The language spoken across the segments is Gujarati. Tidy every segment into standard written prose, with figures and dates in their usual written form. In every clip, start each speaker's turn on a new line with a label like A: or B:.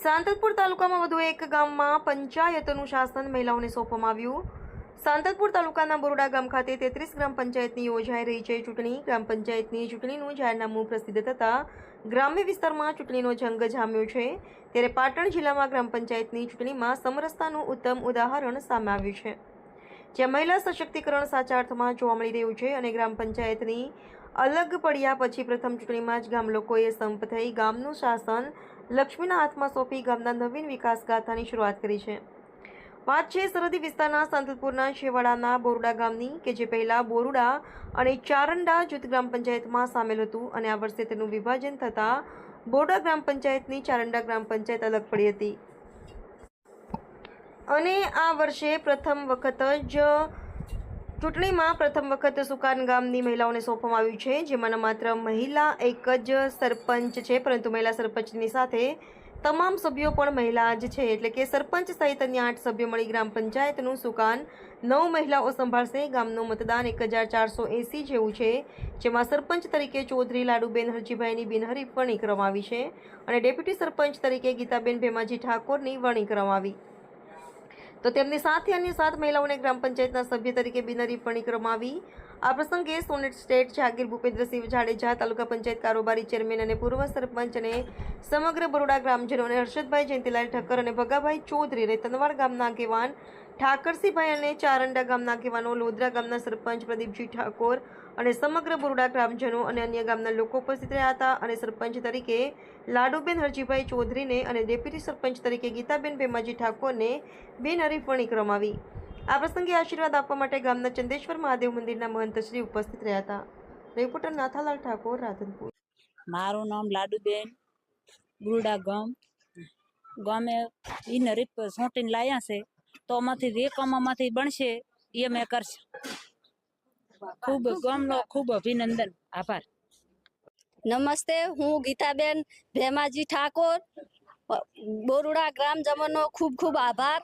A: સાંતલપુર તાલુકામાં વધુ એક ગામમાં પંચાયતનું શાસન મહિલાઓને સોંપવામાં આવ્યું। સાંતલપુર તાલુકાના બોરડા ગામ ખાતે 33 ગ્રામ પંચાયતની યોજાઈ રહી છે ચૂંટણી। ગ્રામ પંચાયતની ચૂંટણીનું જાહેરનામું પ્રસિદ્ધ થતાં ગ્રામ્ય વિસ્તારમાં ચૂંટણીનો જંગ જામ્યો છે। ત્યારે પાટણ જિલ્લામાં ગ્રામ પંચાયતની ચૂંટણીમાં સમરસતાનું ઉત્તમ ઉદાહરણ સામે આવ્યું છે, જ્યાં મહિલા સશક્તિકરણ સાચા અર્થમાં જોવા મળી રહ્યું છે અને ગ્રામ પંચાયતની અલગ પડ્યા પછી પ્રથમ ચૂંટણીમાં જ ગામ લોકોએ સંપ થઈ ગામનું શાસન લક્ષ્મીના હાથમાં સોંપી ગામના નવીન વિકાસ ગાથાની શરૂઆત કરી છે। વાત છે સરહદી વિસ્તારના સાંતલપુરના શેવાડાના બોરડા ગામની, કે જે પહેલા બોરડા અને ચારંડા જૂથ ગ્રામ પંચાયતમાં સામેલ હતું અને આ વર્ષે તેનું વિભાજન થતાં બોરડા ગ્રામ પંચાયતની ચારંડા ગ્રામ પંચાયત અલગ પડી હતી અને આ વર્ષે પ્રથમ વખત જ ચૂંટણીમાં પ્રથમ વખત સુકાન ગામની મહિલાઓને સોંપવામાં આવ્યું છે, જેમાંના માત્ર મહિલા એક જ સરપંચ છે, પરંતુ મહિલા સરપંચની સાથે તમામ સભ્યો પણ મહિલા જ છે, એટલે કે સરપંચ સહિત અન્ય 8 સભ્યો મળી ગ્રામ પંચાયતનું સુકાન 9 મહિલાઓ સંભાળશે। ગામનું મતદાન 1480 જેવું છે, જેમાં સરપંચ તરીકે ચૌધરી લાડુબેન હરજીભાઈની બિનહરીફ વરણી કરવામાં આવી છે અને ડેપ્યુટી સરપંચ તરીકે ગીતાબેન ભેમાજી ઠાકોરની વરણી કરવામાં આવી, તો તેમની સાથે અન્ય 7 મહિલાઓને ગ્રામ પંચાયતના સભ્ય તરીકે બિનહરીફ વરણી કરવામાં આવી। આ પ્રસંગે સોનેટ સ્ટેટ જાગીર ભૂપેન્દ્રસિંહ જાડેજા, તાલુકા પંચાયત કારોબારી ચેરમેન અને પૂર્વ સરપંચ અને સમગ્ર બરોડા ગ્રામજનો અને હર્ષદભાઈ જયંતિલાલ ઠક્કર અને ભગાભાઈ ચૌધરી અને તનવાડ ગામના આગેવાન ઠાકરસિંહભાઈ અને ચારંડા ગામના આગેવાનો, લોધરા ગામના સરપંચ પ્રદીપજી ઠાકોર અને સમગ્ર બરોડા ગ્રામજનો અને અન્ય ગામના લોકો ઉપસ્થિત રહ્યા હતા અને સરપંચ તરીકે લાડુબેન હરજીભાઈ ચૌધરીને અને ડેપ્યુટી સરપંચ તરીકે ગીતાબેન ભેમાજી ઠાકોરને બિનહરીફ વરણી કરવામાં આવી। આ પ્રસંગે આશીર્વાદ આપવા માટે ગામના ચંદેશ્વર મહાદેવ મંદિરના મહંતશ્રી ઉપસ્થિત રહ્યા હતા। રિપોર્ટર નાથાલાલ ઠાકોર, રાધનપુર।
B: મારું નામ લાડુબેન, બુરડા ગામે બિનહરીફ સોંટીને લાયા છે, તો આમાંથી જે કામમાંથી બનશે એ મેં કરશે। ખૂબ ગામનો ખૂબ અભિનંદન, આભાર।
C: નમસ્તે, હું ગીતાબેન ભેમાજી ઠાકોર, બોરુડા ગ્રામજનોનો ખૂબ ખૂબ આભાર।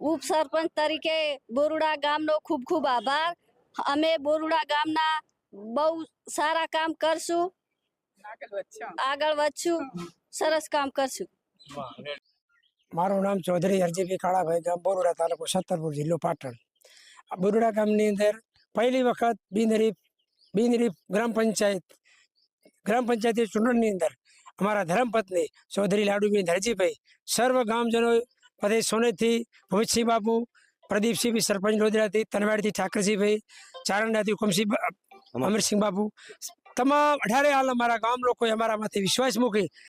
C: ઉપ સરપંચ તરીકે બોરુડા ગામનો ખૂબ ખૂબ આભાર। અમે બોરુડા ગામના બહુ સારા કામ કરશું, આગળ વધશું, સરસ કામ કરશું।
D: મારું નામ ચૌધરી હરજીભાઈ કાળાભાઈ, ગામ બોરુડા, તાલુકો છતરપુર, જિલ્લો પાટણ। બોરુડા ગામની અંદર પહેલી વખત બિનહરીફ ગ્રામ પંચાયતી ચૂંટણીની અંદર અમારા ધર્મપત્ની ચૌધરી લાડુબેન હરજીભાઈ, સર્વ ગામજનો પ્રદેશ સોનેથી ભૂમિતસિંહ બાપુ, પ્રદીપસિંહ સરપંચ લોધરાથી, તનવાડથી ઠાકરસિંહભાઈ, ચારંડાથી હુકમસિંહ અમરસિંહ બાપુ, તમામ 18 હાલ અમારા ગામ લોકોએ અમારા માથે વિશ્વાસ મૂકી